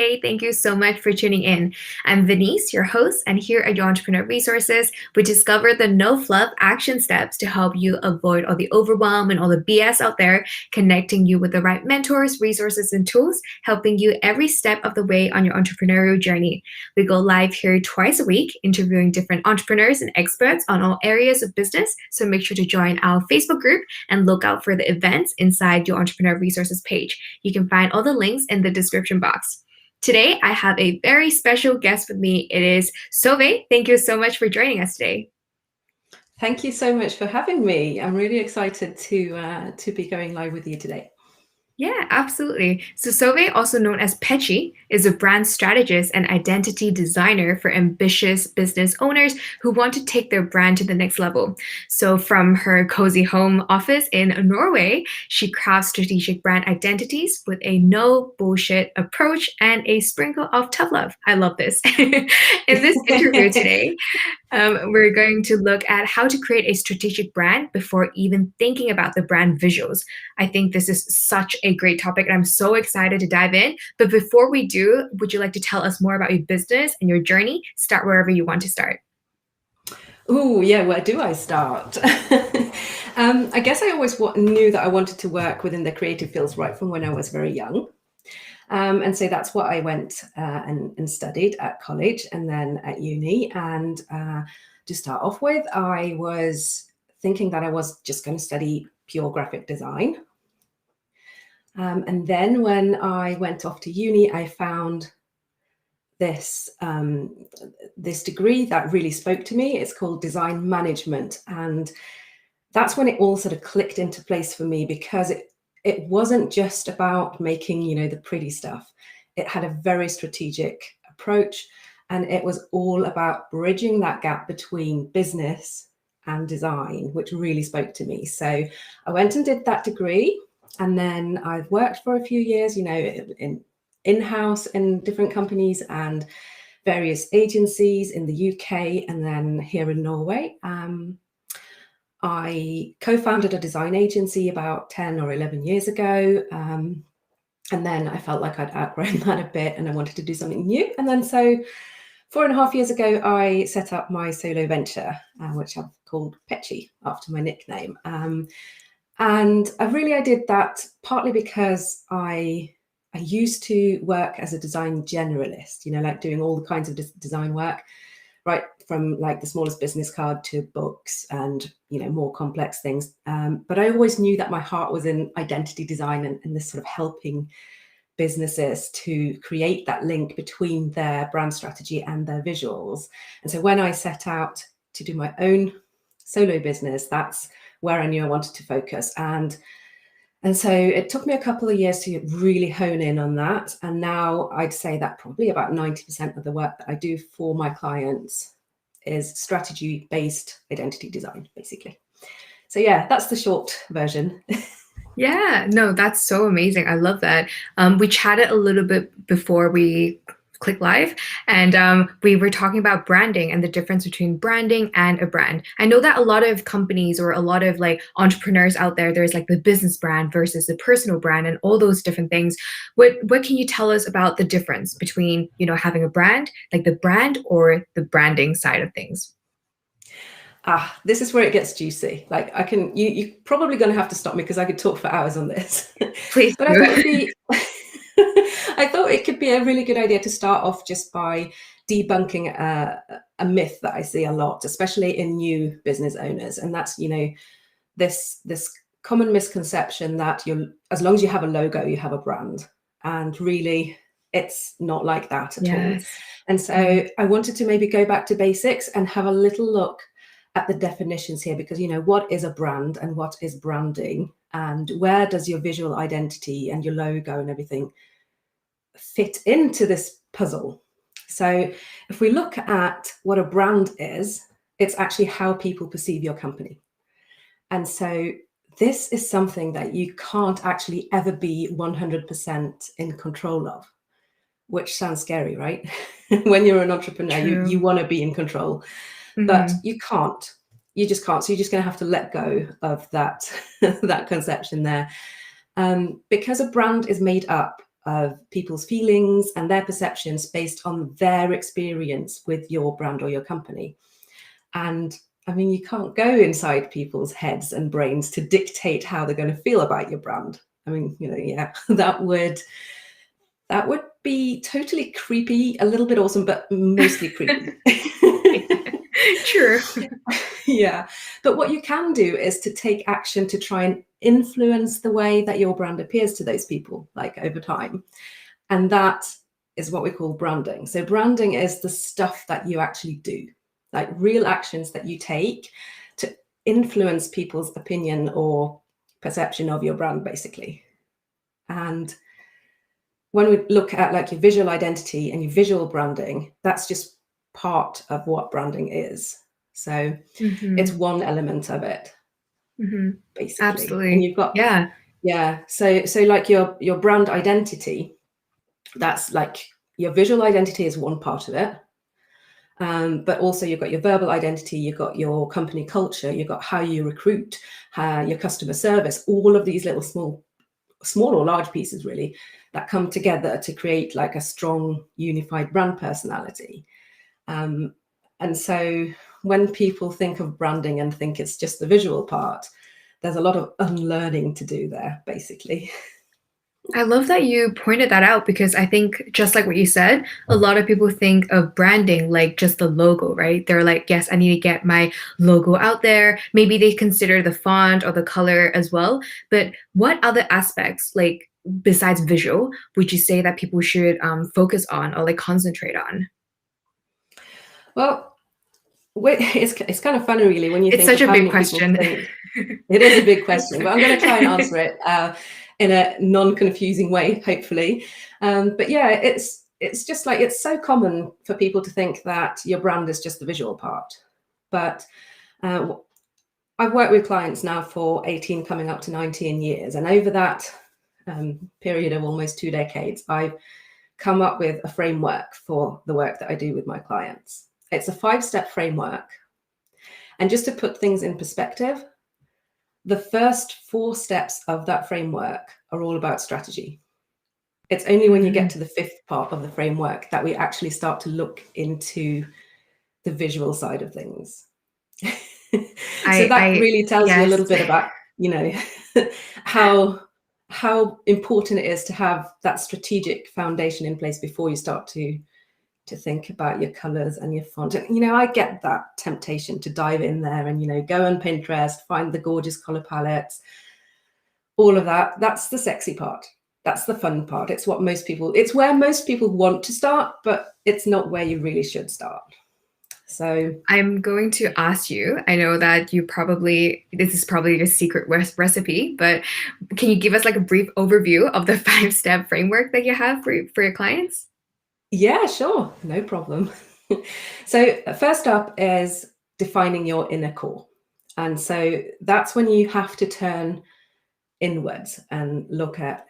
Hey, thank you so much for tuning in. I'm Venice, your host, and here at Your Entrepreneur Resources, we discover the no-fluff action steps to help you avoid all the overwhelm and all the BS out there, connecting you with the right mentors, resources, and tools, helping you every step of the way on your entrepreneurial journey. We go live here twice a week, interviewing different entrepreneurs and experts on all areas of business. So make sure to join our Facebook group and look out for the events inside Your Entrepreneur Resources page. You can find all the links in the description box. Today, I have a very special guest with me. It is Solveig. Thank you so much for joining us today. Thank you so much for having me. I'm really excited to be going live with you today. Yeah, absolutely. So Solveig, also known as Petchy, is a brand strategist and identity designer for ambitious business owners who want to take their brand to the next level. So from her cozy home office in Norway, she crafts strategic brand identities with a no bullshit approach and a sprinkle of tough love. I love this. In this interview today, we're going to look at how to create a strategic brand before even thinking about the brand visuals. I think this is such a great topic, and I'm so excited to dive in. But before we do, would you like to tell us more about your business and your journey? Start wherever you want to start. Oh, yeah, where do I start? I guess I always knew that I wanted to work within the creative fields right from when I was very young. And so that's what I went and studied at college and then at uni. And to start off with, I was thinking that I was just going to study pure graphic design. And then when I went off to uni, I found this degree that really spoke to me. It's called design management. And that's when it all sort of clicked into place for me, because it wasn't just about making, the pretty stuff. It had a very strategic approach, and it was all about bridging that gap between business and design, which really spoke to me. So I went and did that degree, and then I've worked for a few years, in-house in different companies and various agencies in the UK and then here in Norway. I co-founded a design agency about 10 or 11 years ago. And then I felt like I'd outgrown that a bit and I wanted to do something new. And then so 4.5 years ago, I set up my solo venture, which I've called Petchy after my nickname. And I did that partly because I used to work as a design generalist, like doing all the kinds of design work, right from like the smallest business card to books and, more complex things. But I always knew that my heart was in identity design and this sort of helping businesses to create that link between their brand strategy and their visuals. And so when I set out to do my own solo business, that's where I knew I wanted to focus. And so it took me a couple of years to really hone in on that. And now I'd say that probably about 90% of the work that I do for my clients is strategy-based identity design, basically. So yeah, that's the short version. Yeah, no, that's so amazing. I love that. We chatted a little bit before we click live, and we were talking about branding and the difference between branding and a brand. I know that a lot of companies or a lot of like entrepreneurs out there, there's like the business brand versus the personal brand and all those different things. What can you tell us about the difference between, having a brand, like the brand or the branding side of things? This is where it gets juicy. Like you're probably going to have to stop me because I could talk for hours on this. Please But do. I thought it could be a really good idea to start off just by debunking a myth that I see a lot, especially in new business owners. And that's, this common misconception that as long as you have a logo, you have a brand. And really, it's not like that at all. And so I wanted to maybe go back to basics and have a little look at the definitions here, because, what is a brand and what is branding, and where does your visual identity and your logo and everything fit into this puzzle? So if we look at what a brand is, it's actually how people perceive your company. And so this is something that you can't actually ever be 100% in control of, which sounds scary, right? When you're an entrepreneur, you want to be in control, but you can't. You just can't. So you're just going to have to let go of that, that conception there. Because a brand is made up of people's feelings and their perceptions based on their experience with your brand or your company. And I mean, you can't go inside people's heads and brains to dictate how they're going to feel about your brand. I mean, yeah, that would be totally creepy, a little bit awesome, but mostly creepy. True. Yeah. But what you can do is to take action to try and influence the way that your brand appears to those people, like over time. And that is what we call branding. So branding is the stuff that you actually do, like real actions that you take to influence people's opinion or perception of your brand, basically. And when we look at like your visual identity and your visual branding, that's just part of what branding is. So it's one element of it, basically. Absolutely. And you've got, yeah. So like your brand identity, that's like your visual identity is one part of it. But also you've got your verbal identity, you've got your company culture, you've got how you recruit, your customer service, all of these little small or large pieces really that come together to create like a strong unified brand personality. And so when people think of branding and think it's just the visual part, there's a lot of unlearning to do there, basically. I love that you pointed that out, because I think just like what you said, a lot of people think of branding like just the logo, right? They're like, yes, I need to get my logo out there. Maybe they consider the font or the color as well. But what other aspects, like besides visual, would you say that people should focus on or like concentrate on? Well, it's kind of funny, really, when you It's think such of a how big many question. people think. It is a big question, but I'm going to try and answer it in a non-confusing way, hopefully. But yeah, it's just like, it's so common for people to think that your brand is just the visual part. But I've worked with clients now for 18, coming up to 19 years. And over that period of almost 2 decades, I've come up with a framework for the work that I do with my clients. It's a 5-step framework. And just to put things in perspective, the first 4 steps of that framework are all about strategy. It's only when you get to the 5th part of the framework that we actually start to look into the visual side of things. So that really tells you a little bit about, how important it is to have that strategic foundation in place before you start to think about your colors and your font. And, I get that temptation to dive in there and, go on Pinterest, find the gorgeous color palettes, all of that. That's the sexy part. That's the fun part. It's where most people want to start, but it's not where you really should start. So I'm going to ask you, I know that this is probably a secret recipe, but can you give us like a brief overview of the 5-step framework that you have for your clients? Yeah, sure. No problem. So first up is defining your inner core. And so that's when you have to turn inwards and look at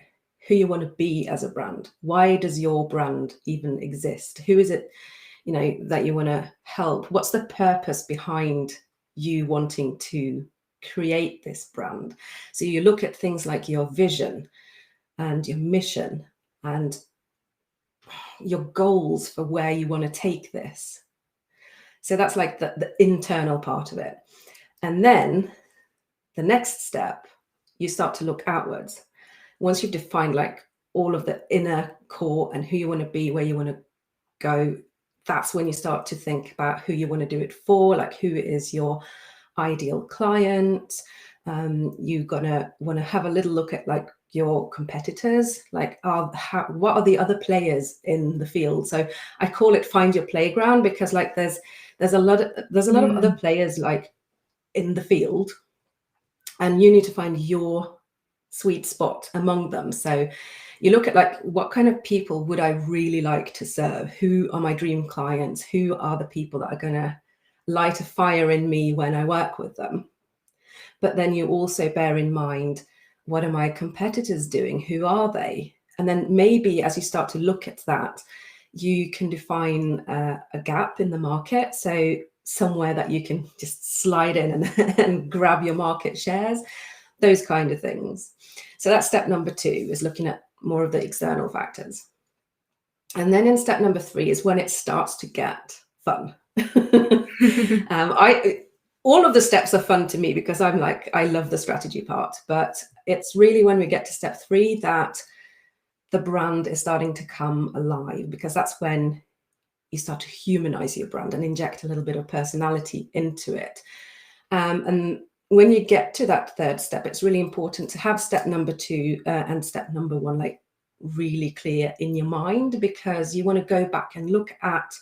who you want to be as a brand. Why does your brand even exist? Who is it, that you want to help? What's the purpose behind you wanting to create this brand? So you look at things like your vision and your mission and your goals for where you want to take this. So that's like the internal part of it. And then the next step, you start to look outwards. Once you've defined like all of the inner core and who you want to be, where you want to go, that's when you start to think about who you want to do it for, like who is your ideal client. You're gonna want to have a little look at like your competitors, like what are the other players in the field? So I call it find your playground, because like there's a lot of other players like in the field, and you need to find your sweet spot among them. So you look at like, what kind of people would I really like to serve? Who are my dream clients? Who are the people that are going to light a fire in me when I work with them? But then you also bear in mind, what are my competitors doing? Who are they? And then maybe as you start to look at that, you can define a gap in the market. So somewhere that you can just slide in and grab your market shares, those kind of things. So that's step number 2, is looking at more of the external factors. And then in step number 3 is when it starts to get fun. All of the steps are fun to me because I'm like, I love the strategy part, but it's really when we get to step 3 that the brand is starting to come alive, because that's when you start to humanize your brand and inject a little bit of personality into it. And when you get to that 3rd step, it's really important to have step number 2 and step number 1 like really clear in your mind, because you want to go back and look at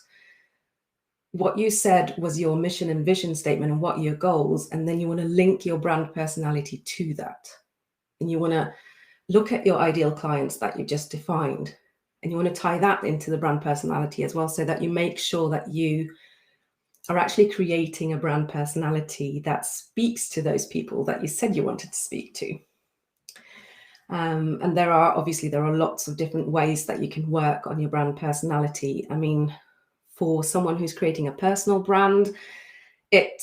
what you said was your mission and vision statement and what are your goals, and then you want to link your brand personality to that. And you want to look at your ideal clients that you just defined, and you want to tie that into the brand personality as well, so that you make sure that you are actually creating a brand personality that speaks to those people that you said you wanted to speak to. And there are lots of different ways that you can work on your brand personality. I mean, for someone who's creating a personal brand, it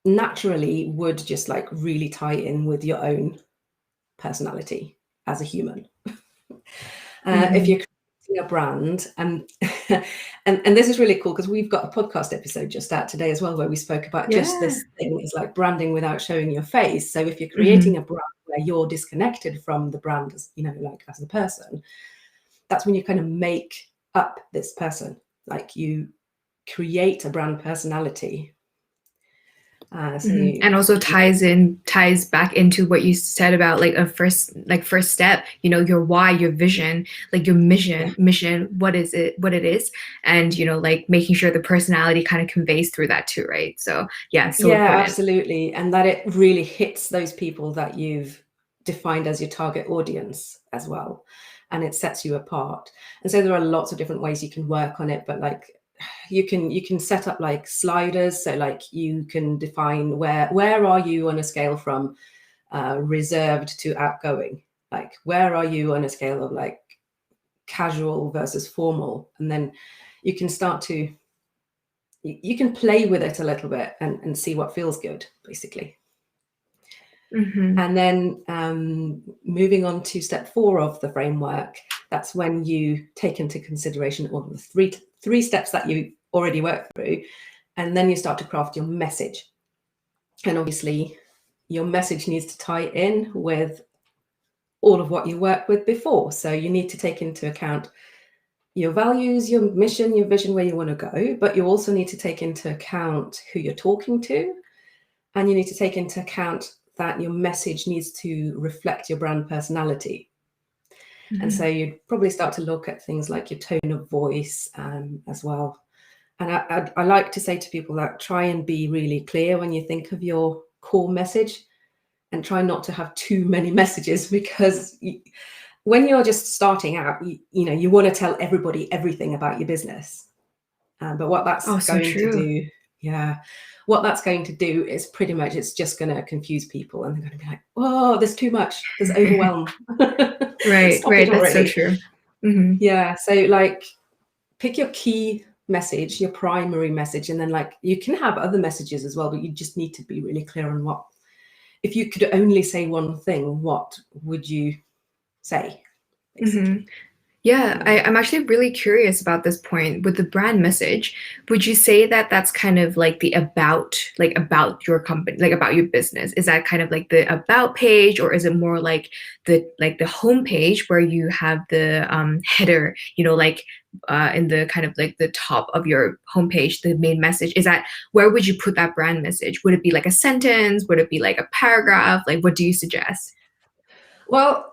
naturally would just like really tie in with your own personality as a human. If you're creating a brand, and this is really cool because we've got a podcast episode just out today as well, where we spoke about just this thing is like branding without showing your face. So if you're creating a brand where you're disconnected from the brand, as you know, like as a person, that's when you kind of make up this person. Like you create a brand personality. And also ties back into what you said about like first step, you know, your why, your vision, like your mission, what it is, and you know, like making sure the personality kind of conveys through that too, right? So important. Absolutely. And that it really hits those people that you've defined as your target audience as well, and it sets you apart. And so there are lots of different ways you can work on it, but like you can set up like sliders, so like you can define where are you on a scale from reserved to outgoing, like where are you on a scale of like casual versus formal, and then you can start to you can play with it a little bit and see what feels good, basically. And then moving on to step 4 of the framework, that's when you take into consideration all of the three steps that you already worked through, and then you start to craft your message. And obviously your message needs to tie in with all of what you worked with before. So you need to take into account your values, your mission, your vision, where you want to go, but you also need to take into account who you're talking to, and you need to take into account that your message needs to reflect your brand personality. And so you'd probably start to look at things like your tone of voice as well. And I like to say to people that try and be really clear when you think of your core message, and try not to have too many messages, because when you're just starting out, you know, you want to tell everybody everything about your business. But what that's what that's going to do is pretty much, it's just going to confuse people, and they're going to be like, oh, there's too much, there's overwhelm. Right, that's so true. So like pick your key message, your primary message, and then like you can have other messages as well, but you just need to be really clear on what, if you could only say one thing, what would you say, basically? I'm actually really curious about this point with the brand message. Would you say that that's kind of like the about your company, like about your business? Is that kind of like the about page, or is it more like the home page where you have the header, you know, like in the kind of like the top of your homepage, the main message? Is that, where would you put that brand message? Would it be like a sentence? Would it be like a paragraph? Like, what do you suggest? Well,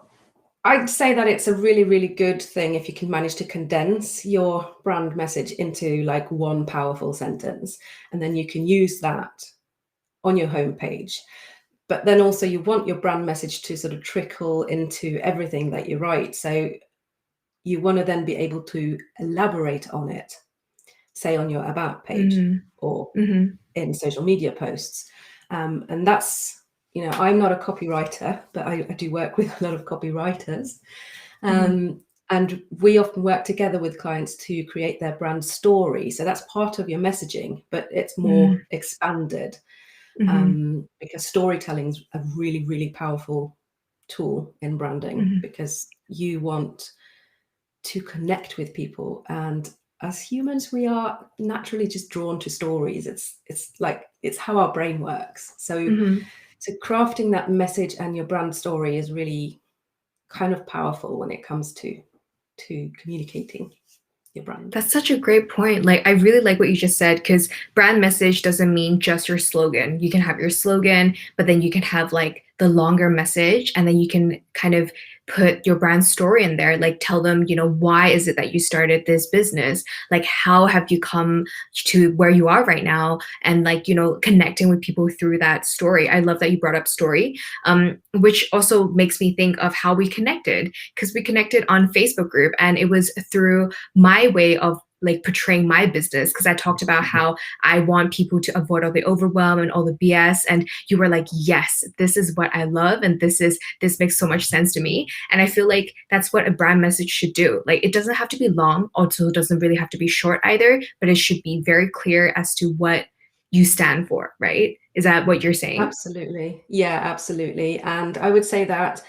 I'd say that it's a really, really good thing if you can manage to condense your brand message into like one powerful sentence, and then you can use that on your homepage. But then also you want your brand message to sort of trickle into everything that you write. So you want to then be able to elaborate on it, say on your about page or in social media posts. And that's, you know, I'm not a copywriter, but I do work with a lot of copywriters. And we often work together with clients to create their brand story. So that's part of your messaging, but it's more expanded, because storytelling is a really, really powerful tool in branding, because you want to connect with people. And as humans, we are naturally just drawn to stories. It's how our brain works. So crafting that message and your brand story is really kind of powerful when it comes to communicating your brand. That's such a great point. Like, I really like what you just said, because brand message doesn't mean just your slogan. You can have your slogan, but then you can have like the longer message, and then you can kind of put your brand story in there, like tell them, why is it that you started this business? Like, how have you come to where you are right now? And like, connecting with people through that story. I love that you brought up story, which also makes me think of how we connected, because we connected on Facebook group, and it was through my way of like portraying my business, because I talked about how I want people to avoid all the overwhelm and all the BS, and you were like, yes, this is what I love, and this makes so much sense to me. And I feel like that's what a brand message should do. Like, it doesn't have to be long, also doesn't really have to be short either, but it should be very clear as to what you stand for, right? Is that what you're saying? Absolutely. Yeah, absolutely. And I would say that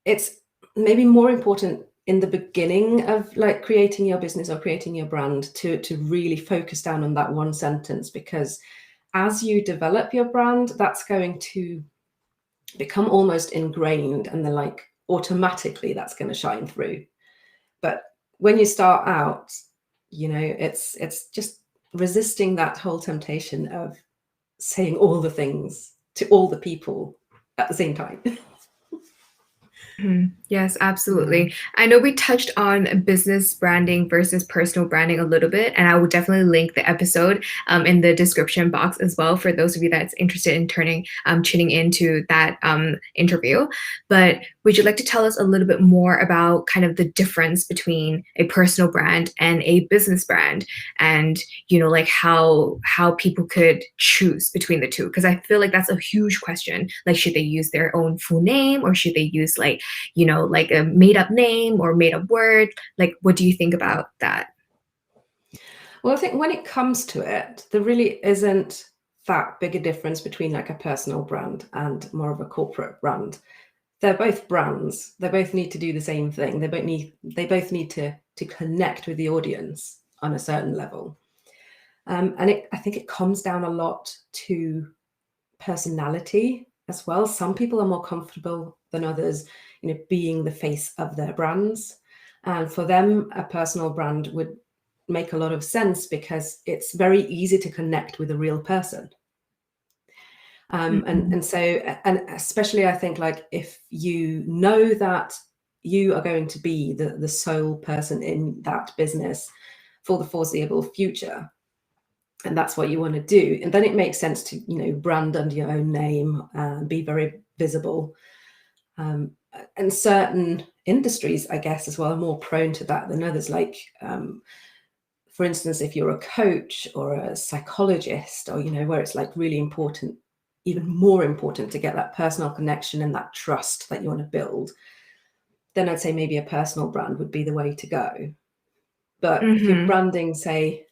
it's maybe more important in the beginning of like creating your business or creating your brand to really focus down on that one sentence, because as you develop your brand, that's going to become almost ingrained, and then like automatically that's going to shine through. But when you start out, it's just resisting that whole temptation of saying all the things to all the people at the same time. Yes, absolutely. I know we touched on business branding versus personal branding a little bit, and I will definitely link the episode in the description box as well for those of you that's interested in tuning into that interview. But would you like to tell us a little bit more about kind of the difference between a personal brand and a business brand, and like how people could choose between the two? Because I feel like that's a huge question. Like, should they use their own full name, or should they use like a made up name or made up word? Like, what do you think about that? Well, I think when it comes to it, there really isn't that big a difference between like a personal brand and more of a corporate brand. They're both brands. They both need to do the same thing. They both need to connect with the audience on a certain level. And I think it comes down a lot to personality as well. Some people are more comfortable than others, being the face of their brands. And for them, a personal brand would make a lot of sense because it's very easy to connect with a real person. And especially I think like if you know that you are going to be the sole person in that business for the foreseeable future, and that's what you want to do, and then it makes sense to brand under your own name and be very visible. And certain industries, I guess, as well, are more prone to that than others. Like for instance, if you're a coach or a psychologist, or where it's like really important, even more important, to get that personal connection and that trust that you want to build, then I'd say maybe a personal brand would be the way to go. But if you're branding, say,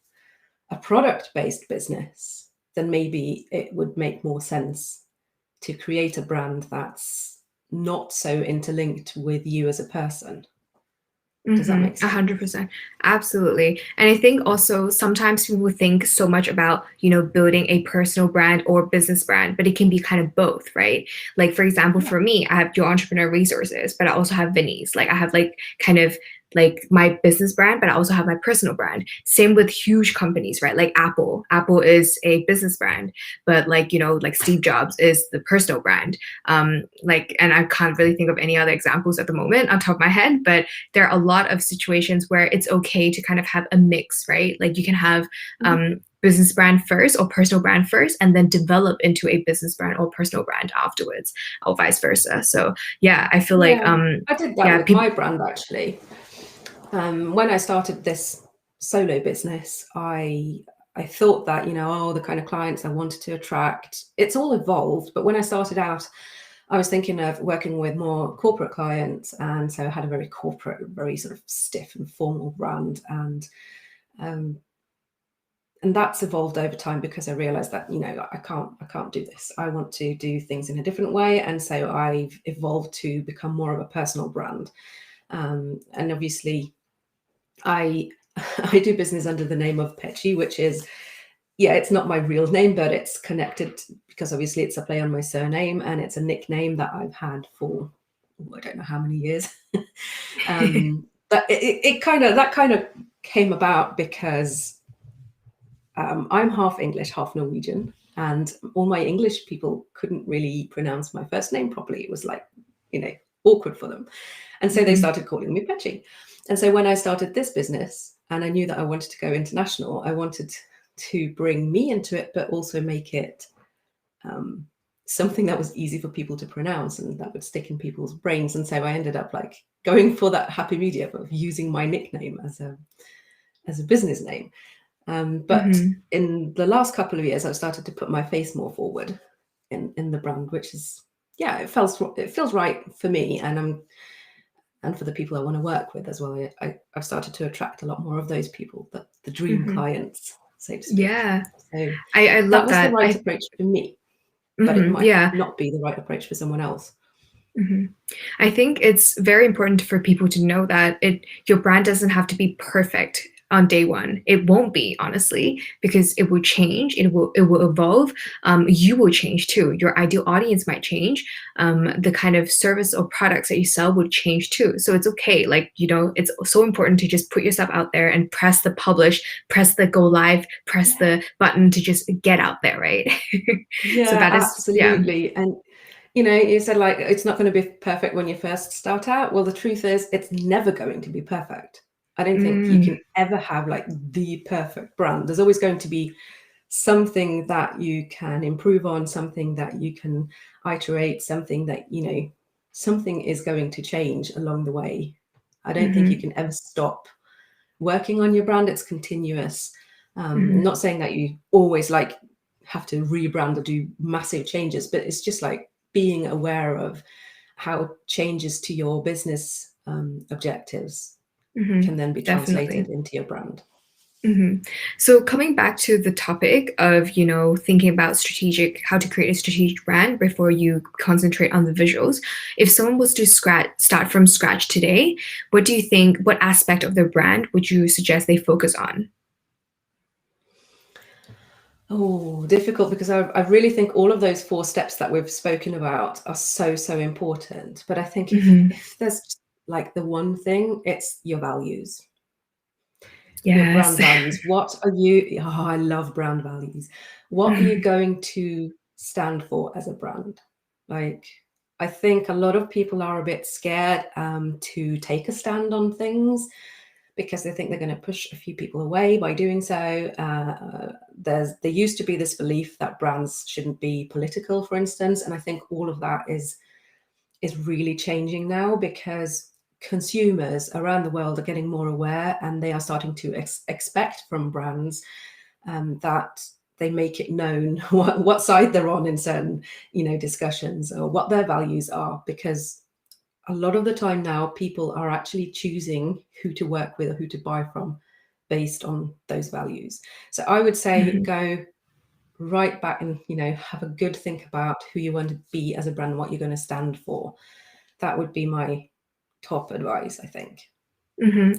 a product-based business, then maybe it would make more sense to create a brand that's not so interlinked with you as a person. Does that make sense? 100%. Absolutely. And I think also sometimes people think so much about, building a personal brand or business brand, but it can be kind of both, right? Like, for example, for me, I have Your Entrepreneur Resources, but I also have Vinny's. Like, I have like kind of like my business brand, but I also have my personal brand. Same with huge companies, right? Like Apple. Apple is a business brand, but like, like Steve Jobs is the personal brand. And I can't really think of any other examples at the moment on top of my head, but there are a lot of situations where it's okay to kind of have a mix, right? Like you can have business brand first or personal brand first, and then develop into a business brand or personal brand afterwards, or vice versa. So yeah, I feel like I did that with my brand actually. When I started this solo business, I thought that, the kind of clients I wanted to attract, it's all evolved. But when I started out, I was thinking of working with more corporate clients. And so I had a very corporate, very sort of stiff and formal brand. And that's evolved over time because I realized that, I can't do this. I want to do things in a different way. And so I've evolved to become more of a personal brand. And obviously I I do business under the name of Petchy, which is, yeah, it's not my real name, but it's connected because obviously it's a play on my surname, and it's a nickname that I've had for, I don't know how many years. But it kind of came about because I'm half English, half Norwegian, and all my English people couldn't really pronounce my first name properly. It was like, awkward for them. And so they started calling me Petchy. And so when I started this business and I knew that I wanted to go international, I wanted to bring me into it, but also make it something that was easy for people to pronounce and that would stick in people's brains. And so I ended up like going for that happy medium of using my nickname as a business name. But in the last couple of years, I've started to put my face more forward in the brand, which is, yeah, it feels right for me, and for the people I want to work with as well. I've started to attract a lot more of those people, the dream clients, so to speak. Yeah, So I love that was that. the right approach for me, but it might Yeah. not be the right approach for someone else. I think it's very important for people to know that your brand doesn't have to be perfect on day one. It won't be, honestly, because it will change. It will evolve. You will change too. Your ideal audience might change. The kind of service or products that you sell would change too. So it's okay. Like, it's so important to just put yourself out there and press the publish, press the go live, press the button to just get out there, right? Yeah, So that is, absolutely. yeah. And you said like it's not going to be perfect when you first start out. Well, the truth is it's never going to be perfect. I don't think you can ever have like the perfect brand. There's always going to be something that you can improve on, something that you can iterate, something that, something is going to change along the way. I don't think you can ever stop working on your brand. It's continuous. Not saying that you always like have to rebrand or do massive changes, but it's just like being aware of how changes to your business objectives can then be translated into your brand. So coming back to the topic of, thinking about how to create a strategic brand before you concentrate on the visuals, if someone was to start from scratch today, what aspect of their brand would you suggest they focus on? Oh, difficult, because I really think all of those 4 steps that we've spoken about are so, so important. But I think if there's like the one thing, it's your values. Your brand Yes. values. What are you? Oh, I love brand values. What are you going to stand for as a brand? Like, I think a lot of people are a bit scared to take a stand on things because they think they're going to push a few people away by doing so. There used to be this belief that brands shouldn't be political, for instance, and I think all of that is really changing now, because consumers around the world are getting more aware, and they are starting to expect from brands that they make it known what side they're on in certain discussions, or what their values are, because a lot of the time now people are actually choosing who to work with or who to buy from based on those values. So I would say go right back and have a good think about who you want to be as a brand and what you're going to stand for. That would be my top advice, I think.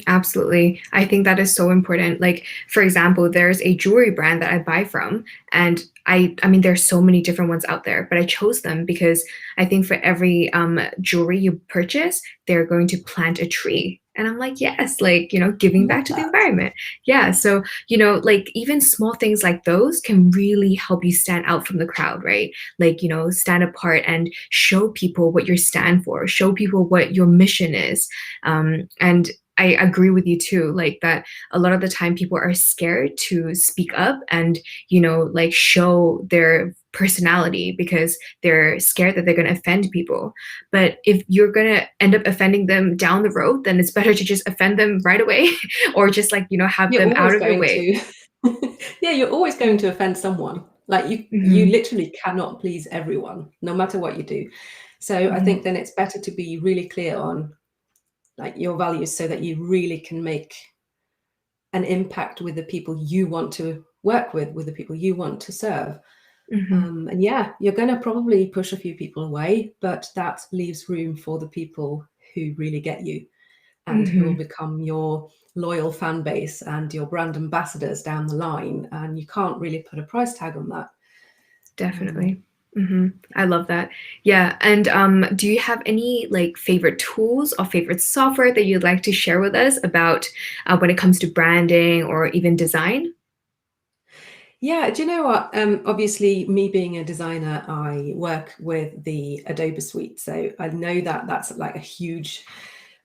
Absolutely. I think that is so important. Like, for example, there's a jewelry brand that I buy from, and I mean, there's so many different ones out there, but I chose them because I think for every jewelry you purchase, they're going to plant a tree. And I'm like, yes, like, giving back to the environment. Yeah. So, like even small things like those can really help you stand out from the crowd, right? Like, stand apart and show people what you stand for, show people what your mission is. And I agree with you too, like that a lot of the time people are scared to speak up and, like show their personality because they're scared that they're going to offend people. But if you're going to end up offending them down the road, then it's better to just offend them right away or just like, have them out of your way. Yeah, you're always going to offend someone. Like you literally cannot please everyone, no matter what you do. So I think then it's better to be really clear on like your values, so that you really can make an impact with the people you want to work with the people you want to serve. And yeah, you're going to probably push a few people away, but that leaves room for the people who really get you. and who will become your loyal fan base and your brand ambassadors down the line. And you can't really put a price tag on that. Definitely. I love that. Yeah. And do you have any like favorite tools or favorite software that you'd like to share with us about when it comes to branding or even design? Yeah, do you know what? Obviously, me being a designer, I work with the Adobe suite. So I know that that's like a huge,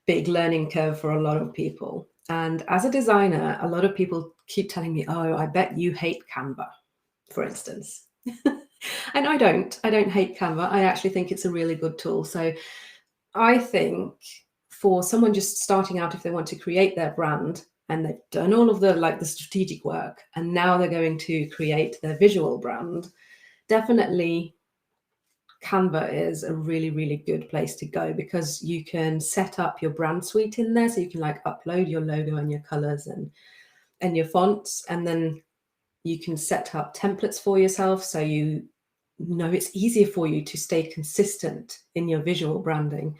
big learning curve for a lot of people. And as a designer, a lot of people keep telling me, oh, I bet you hate Canva, for instance. And I don't. I don't hate Canva. I actually think it's a really good tool. So I think for someone just starting out, if they want to create their brand and they've done all of the strategic work, and now they're going to create their visual brand, definitely Canva is a really, really good place to go, because you can set up your brand suite in there. So you can like upload your logo and your colors and your fonts, and then you can set up templates for yourself. So you know it's easier for you to stay consistent in your visual branding.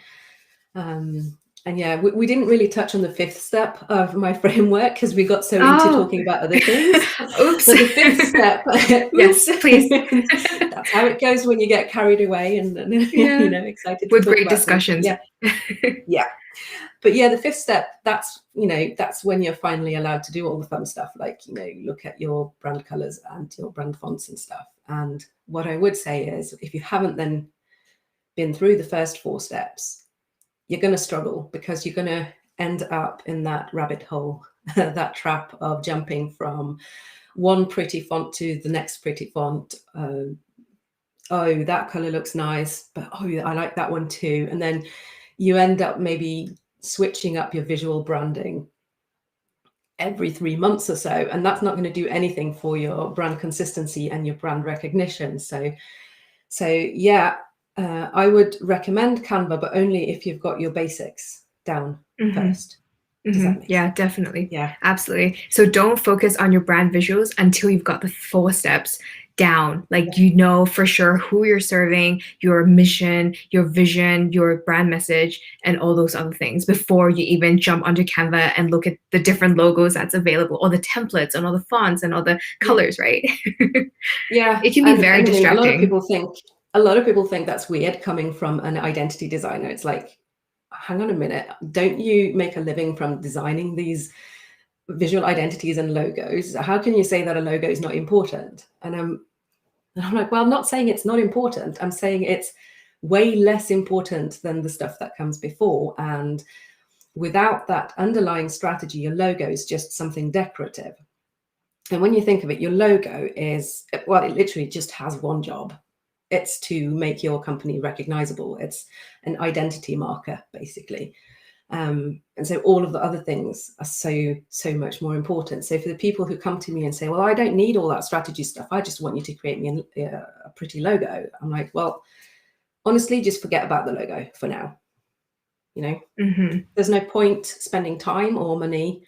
And yeah, we didn't really touch on the fifth step of my framework because we got so into talking about other things. Oops. But the fifth step, yes, please. That's how it goes when you get carried away and excited to with talk great about discussions. Yeah. But yeah, the fifth step, that's when you're finally allowed to do all the fun stuff, like, look at your brand colors and your brand fonts and stuff. And what I would say is, if you haven't then been through the first 4 steps, you're going to struggle, because you're going to end up in that rabbit hole, that trap of jumping from one pretty font to the next pretty font. Oh, that color looks nice, but oh, I like that one too. And then you end up maybe switching up your visual branding every 3 months or so, and that's not going to do anything for your brand consistency and your brand recognition. So yeah, I would recommend Canva, but only if you've got your basics down first. Does that make sense? Yeah, definitely. Yeah, absolutely. So don't focus on your brand visuals until you've got the 4 steps down. Like, for sure who you're serving, your mission, your vision, your brand message, and all those other things before you even jump onto Canva and look at the different logos that's available, all the templates and all the fonts and all the colors, right? Yeah, it can be very distracting. A lot of people think that's weird coming from an identity designer. It's like, hang on a minute, don't you make a living from designing these visual identities and logos? How can you say that a logo is not important? And I'm like, well, I'm not saying it's not important. I'm saying it's way less important than the stuff that comes before. And without that underlying strategy, your logo is just something decorative. And when you think of it, your logo is, well, it literally just has one job. It's to make your company recognizable. It's an identity marker, basically. And so all of the other things are so much more important. So for the people who come to me and say, well, I don't need all that strategy stuff, I just want you to create me a pretty logo, I'm like, well, honestly, just forget about the logo for now. There's no point spending time or money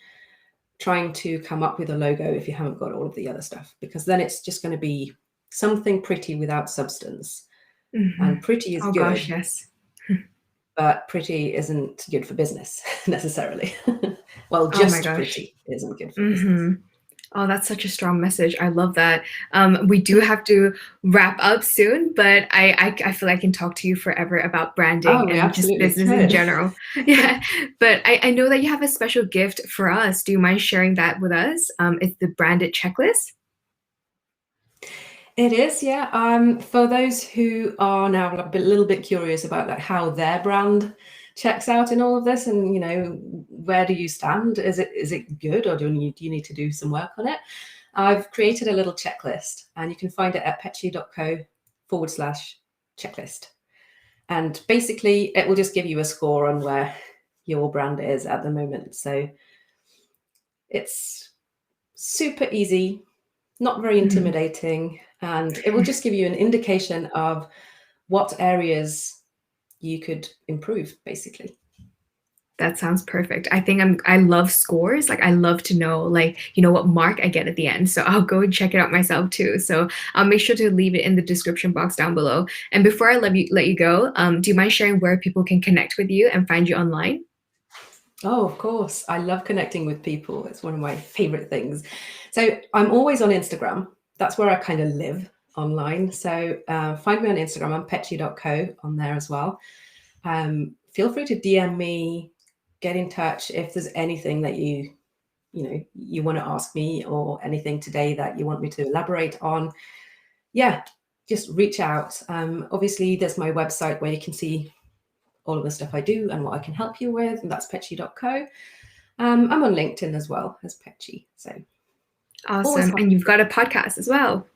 trying to come up with a logo if you haven't got all of the other stuff, because then it's just going to be something pretty without substance. And pretty is good. Gosh, yes. But pretty isn't good for business necessarily. Well, just pretty isn't good for business. Oh, that's such a strong message. I love that. We do have to wrap up soon, but I feel I can talk to you forever about branding and just business in general. Yeah, but I know that you have a special gift for us. Do you mind sharing that with us? It's the branded checklist. It is, yeah. For those who are now a little bit curious about like how their brand checks out in all of this, and where do you stand? Is it good, or do you need to do some work on it? I've created a little checklist, and you can find it at petchy.co/checklist. And basically, it will just give you a score on where your brand is at the moment. So it's super easy, not very intimidating, and it will just give you an indication of what areas you could improve, basically. That sounds perfect. I think I love scores. Like, I love to know, what mark I get at the end. So I'll go and check it out myself too. So I'll make sure to leave it in the description box down below. And before I let you go, do you mind sharing where people can connect with you and find you online? Oh, of course. I love connecting with people. It's one of my favorite things. So I'm always on Instagram. That's where I kind of live online. So find me on Instagram. I'm petchy.co on there as well. Feel free to DM me, get in touch if there's anything that you want to ask me, or anything today that you want me to elaborate on. Yeah, just reach out. Obviously, there's my website where you can see all of the stuff I do and what I can help you with, and that's petchy.co. I'm on LinkedIn as well as Petchy. So always Awesome. happy. And you've got a podcast as well.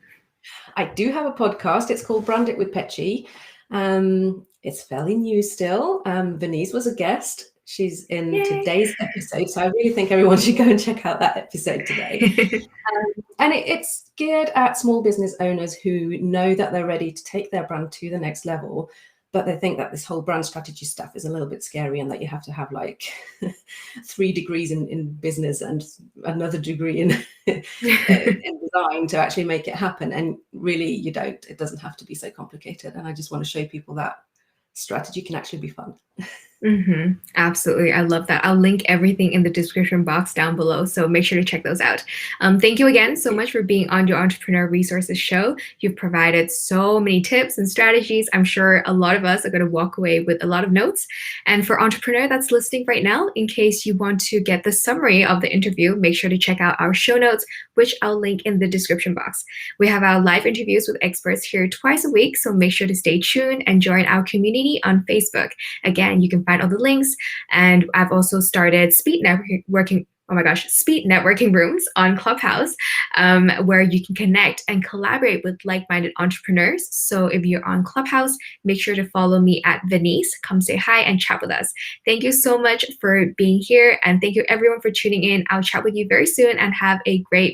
I do have a podcast. It's called Brand It with Petchy. It's fairly new still. Venice was a guest. She's in Yay. today's episode. So I really think everyone should go and check out that episode today. And it's geared at small business owners who know that they're ready to take their brand to the next level, but they think that this whole brand strategy stuff is a little bit scary, and that you have to have like 3 degrees in business and another degree in, in design to actually make it happen. And really, you don't. It doesn't have to be so complicated. And I just want to show people that strategy can actually be fun. Absolutely. I love that. I'll link everything in the description box down below, so make sure to check those out. Thank you again so much for being on your Entrepreneur Resources show. You've provided so many tips and strategies. I'm sure a lot of us are going to walk away with a lot of notes. And for entrepreneur that's listening right now, in case you want to get the summary of the interview, make sure to check out our show notes, which I'll link in the description box. We have our live interviews with experts here twice a week, so make sure to stay tuned and join our community on Facebook. Again, you can find all the links, and I've also started speed networking rooms on Clubhouse, where you can connect and collaborate with like-minded entrepreneurs. So if you're on Clubhouse, make sure to follow me at Venice. Come say hi and chat with us. Thank you so much for being here, and thank you everyone for tuning in. I'll chat with you very soon, and have a great